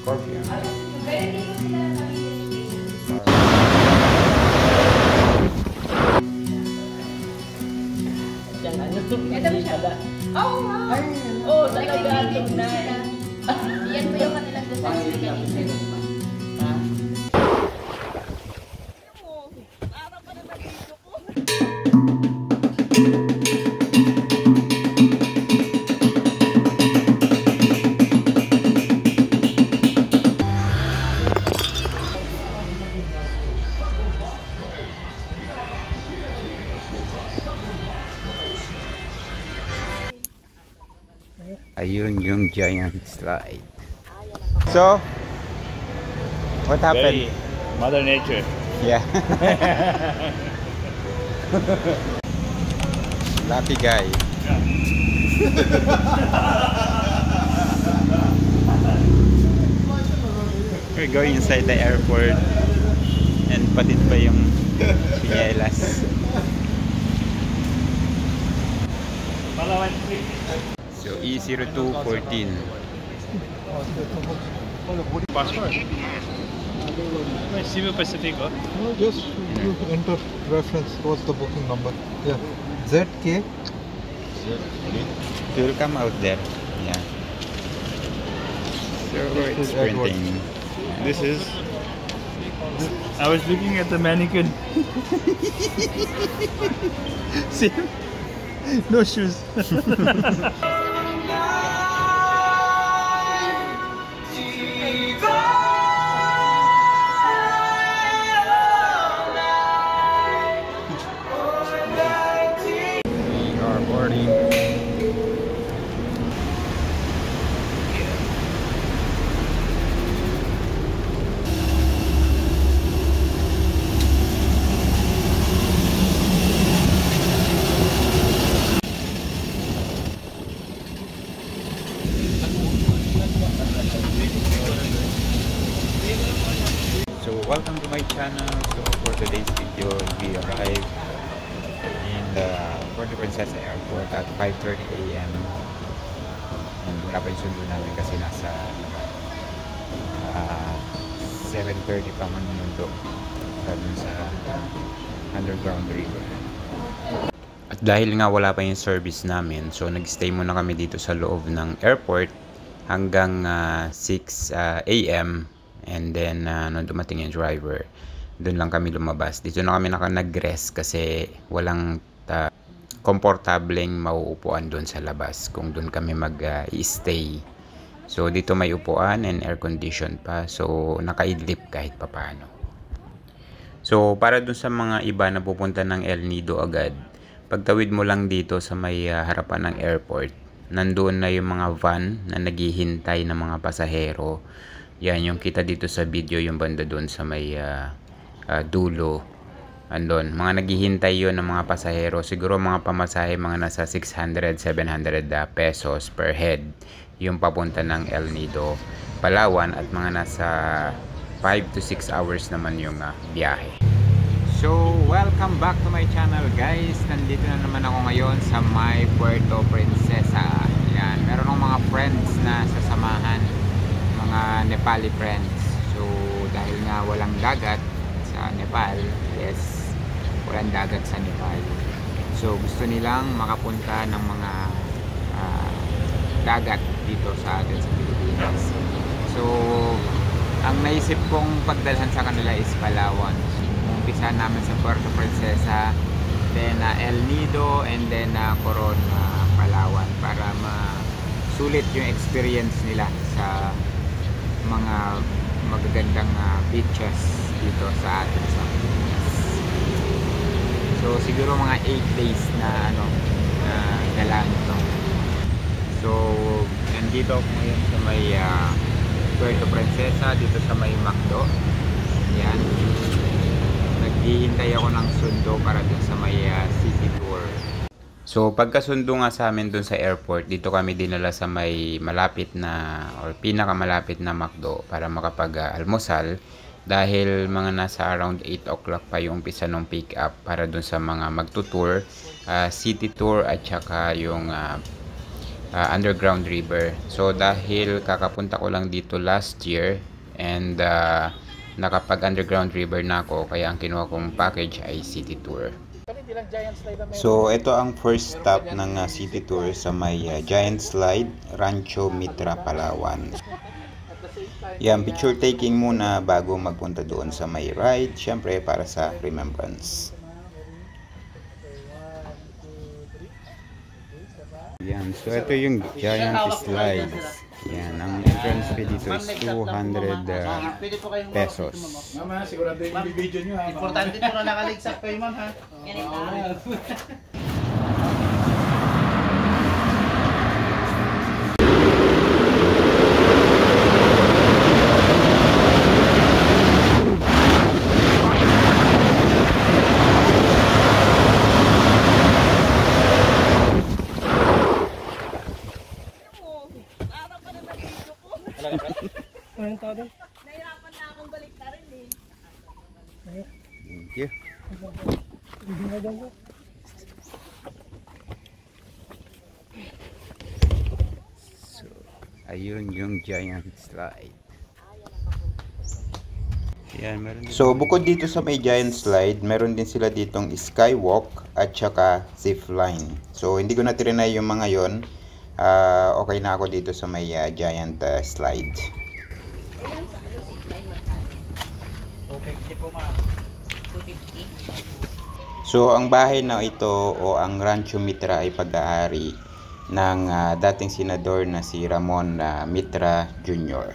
4 p.m. Yan, ano? Hindi pala. Oo nga. Oo, talaga. Tunay. Yan ba yung kanilang design? Ayun yung giant slide. So, what happened? Mother Nature. Yeah. Lucky guy. We're going inside the airport and patid pa yung chinelas. So E0214. Passport. Cebu Pacifico. No, just you enter reference. What's the booking number? Yeah, ZK. It will come out there. Yeah. So it's printing. This is. I was looking at the mannequin. See? No shoes. We are boarding. So welcome to my channel. So for today's video, we arrived in the Puerto Princesa Airport at 5:30 AM. And wala pa yung sundo namin kasi nasa 7:30 pa man mundo sa underground river. At dahil nga wala pa yung service namin, so nag-stay muna kami dito sa loob ng airport hanggang 6 AM. And then nung dumating yung driver, doon lang kami lumabas. Dito na kami nag-rest kasi walang komportableng mauupuan doon sa labas kung doon kami mag-stay. So dito may upuan and air condition pa, so nakaidlip kahit papaano. So para doon sa mga iba na pupunta ng El Nido agad, pagtawid mo lang dito sa may harapan ng airport, nandoon na yung mga van na naghihintay ng mga pasahero. Yan yung kita dito sa video, yung banda doon sa may dulo. Andun, mga naghihintay yon ng mga pasahero. Siguro mga pamasahe, mga nasa 600, 700 pesos per head. Yung papunta ng El Nido, Palawan, at mga nasa 5 to 6 hours naman yung biyahe. So, welcome back to my channel guys. Nandito na naman ako ngayon sa may Puerto Princesa. Yan, meron akong mga friends na sasamahan, mga Nepali friends. So dahil nga walang dagat sa Nepal, yes, walang dagat sa Nepal, so gusto nilang makapunta ng mga dagat dito sa atin sa Pilipinas. So ang naisip kong pagdalhan sa kanila is Palawan. Umpisa namin sa Puerto Princesa, then El Nido, and then Coron, Palawan, para masulit yung experience nila sa mga magagandang beaches dito sa atin sa Pilipinas. So siguro mga 8 days na galaan ito. So nandito ako ngayon sa may Puerto Princesa, dito sa may Macdo. Yan, naghihintay ako ng sundo para dun sa may city tour. So pagkasundo nga sa amin dun sa airport, dito kami dinala sa may malapit na or pinakamalapit na McDo para makapag-almusal, dahil mga nasa around 8 o'clock pa yung umpisa ng pick up para dun sa mga magtutour, city tour at saka yung underground river. So dahil kakapunta ko lang dito last year and nakapag underground river na ako, kaya ang kinuha kong package ay city tour. So ito ang first stop ng city tour sa may Giant Slide, Rancho Mitra, Palawan. Yan, picture taking muna bago magpunta doon sa may ride, syempre para sa remembrance. Yan, so ito yung Giant Slides. Yan, ang entrance fee dito is 200 pesos. Mama, sigurado yung video nyo ha. Importante po na nakaligsak kayo ma'am ha. Nahirapan na akong balik na rin eh. Thank you. So, ayun yung Giant Slide. Yan, meron so bukod dito sa may Giant Slide, meron din sila ditong skywalk at saka zip line. So hindi ko na trinay yung mga yon. Okay na ako dito sa may Giant Slide. So ang bahay na ito o ang Rancho Mitra ay pag-aari ng dating senador na si Ramon Mitra Jr.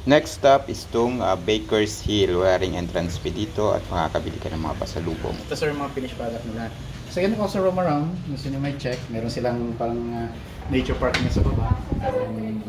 Next stop is itong Baker's Hill. Waring entrance fee dito at makakabili ka ng mga pasalubong. Ito sir yung mga finished product nila. So you can also roam around, gusto nyo may check. Meron silang parang nature park na sa baba. And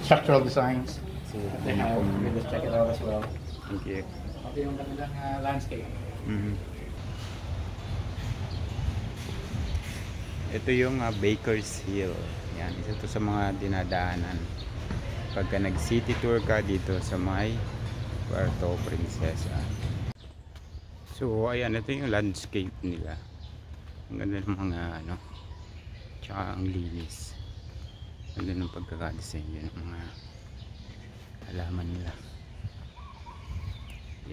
structural designs. So they have, you just check it out as well. Thank you. Okay yung kanilang landscape. Ito yung Baker's Hill. Yan, isa to sa mga dinadaanan pagka nag city tour ka dito sa may Puerto Princesa. So ayan, ito yung landscape nila. Ang ganda ng mga ano, tsaka ang linis. Ang ganda ng pagkakadesign yun ng mga halaman nila.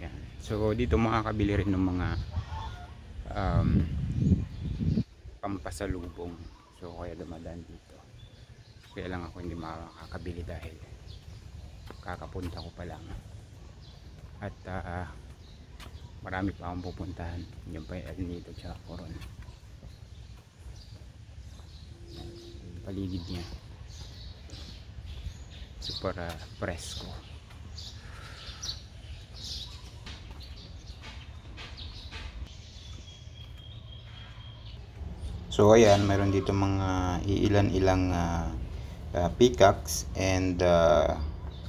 Yan. So dito makakabili rin ng mga pampasalubong. So kaya dumadaan dito. Kaya lang ako hindi makakabili dahil kakapunta ko pa lang. At marami pa akong pupuntahan. Yung pa El Nido tsaka Coron. Yung paligid niya super presko. So ayan, meron dito mga ilan-ilang peacocks and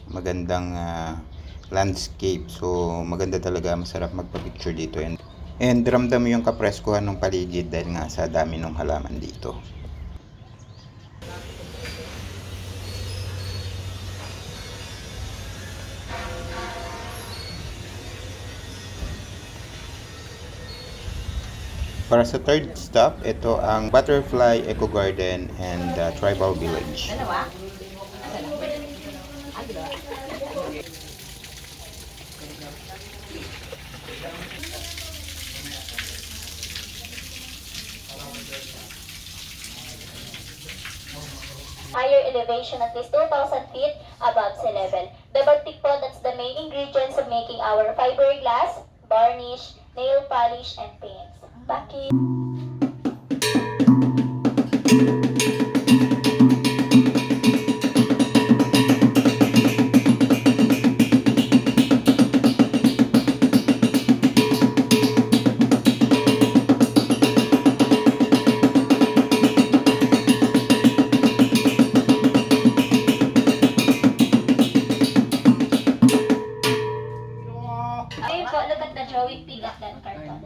magandang landscape. So maganda talaga, masarap magpa-picture dito and ramdam mo yung kapreskuhan ng paligid dahil nga sa dami ng halaman dito. Para sa third stop, ito ang Butterfly Eco Garden and Tribal Village. Higher elevation at least 2,000 feet above sea level. The batik po, that's the main ingredients of making our fiberglass, varnish, nail polish, and paints. Bakit? Ayun po, look at the Joey Pig at that carton.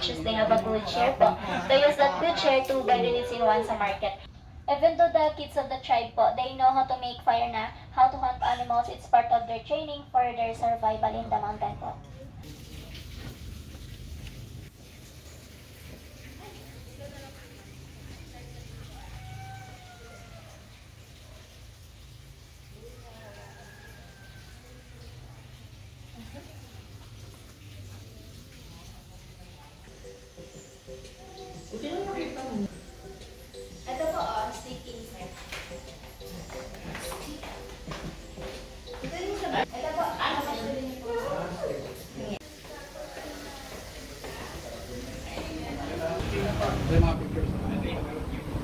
They have a good share po. They use that good share to buy releasing one sa market. Even though the kids of the tribe po, they know how to make fire na, how to hunt animals, it's part of their training for their survival in the mountain po. Ito yung mga pictures.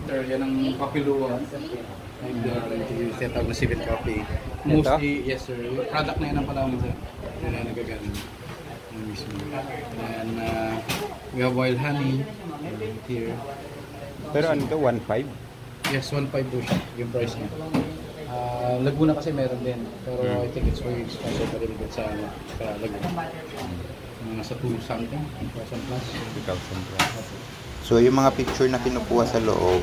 Sir, yan ang Papilua. And yung tinatawag na civil coffee. Mostly, yes sir. Yung product na yan ang Palawan sir. Yan ang nagagaling. Yan mismo. And we have wild honey here. Pero ano to? 1.5? Yes, 1.5 po siya, yung price niya. Laguna kasi meron din, pero I think it's very expensive a little bit sa Laguna. Nasa 2 something, 2,000 plus. 2,000 plus. So yung mga picture na kinukuha sa loob,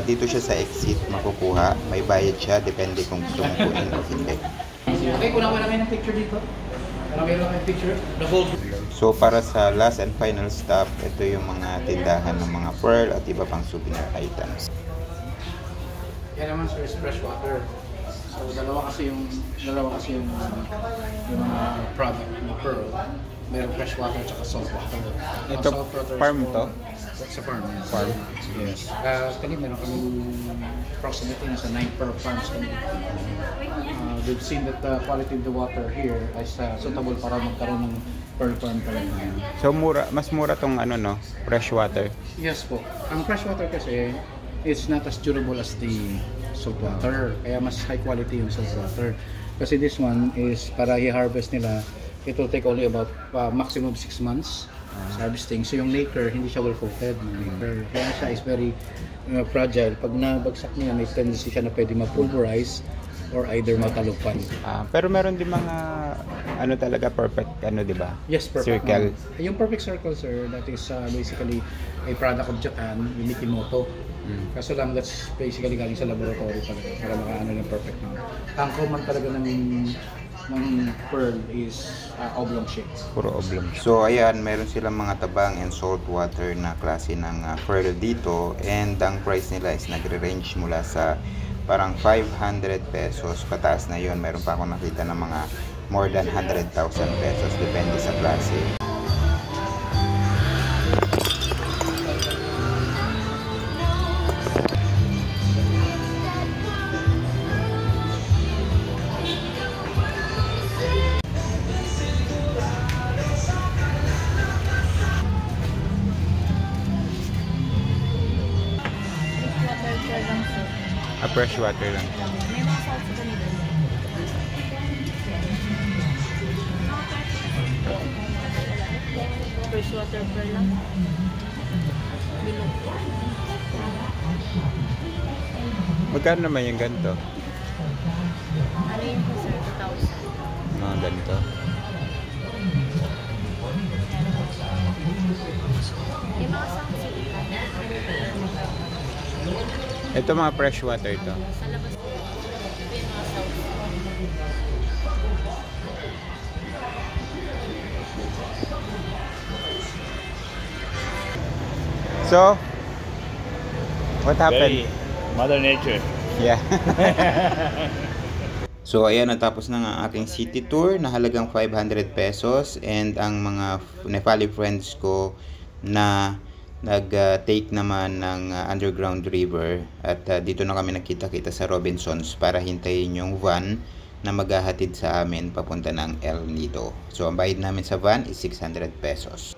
dito siya sa exit makukuha. May bayad siya, depende kung gusto mo kunin o hindi. Okay, kunawa namin ng picture dito. Meron kami picture. The whole. So para sa last and final stop, ito yung mga tindahan ng mga pearl at iba pang souvenir items. Yan naman sir is fresh water. So dalawa kasi yung product ng pearl. Meron fresh water at salt water. Ito, Salt water farm is to? Sa farm. Yes. Farm. Yes. Actually, meron kami approximately sa 9 pearl farms kami. We've seen that the quality of the water here is suitable para magkaroon ng pearl farm talaga. So mas mura tong ano no, fresh water. Yes po. Ang fresh water kasi, it's not as durable as the salt water. Kaya mas high quality yung salt water. Kasi this one is para i-harvest nila, it will take only about maximum 6 months harvesting. So yung nacre, hindi siya well-coated ng nacre. Kaya siya is very fragile. Pag nabagsak niya, may tendency siya na pwede ma-pulverize or either matalupan. Pero meron din mga ano talaga perfect ano, di ba? Yes, perfect. Circle. Yung perfect circle, sir, that is basically a product of Japan, yung Mikimoto. Kaso lang, that's basically galing sa laboratory talaga para makaano ng perfect na. Ang common talaga ng pearl is oblong shape. Puro oblong. So ayan, meron silang mga tabang and salt water na klase ng pearl dito, and ang price nila is nagre-range mula sa parang 500 pesos pataas na yon. Meron pa ako nakita ng mga more than 100,000 pesos depende sa klase. Fresh water lang. May mga salt sa ganito. Fresh water per lang. Bilog. Magkano naman yung ganito? Ano yun po sir? 2,000. Mga ganito. May mga salt sila. Ito mga fresh water to. Sa labas po. Ito yung mga salt. So, what happened? Mother Nature. Yeah. So, ayan, natapos na nga ang aking city tour na halagang 500 pesos, and ang mga Nepali friends ko na nag-take naman ng underground river, at dito na kami nakita-kita sa Robinsons para hintayin yung van na maghahatid sa amin papunta ng El Nido. So ang bayad namin sa van is 600 pesos.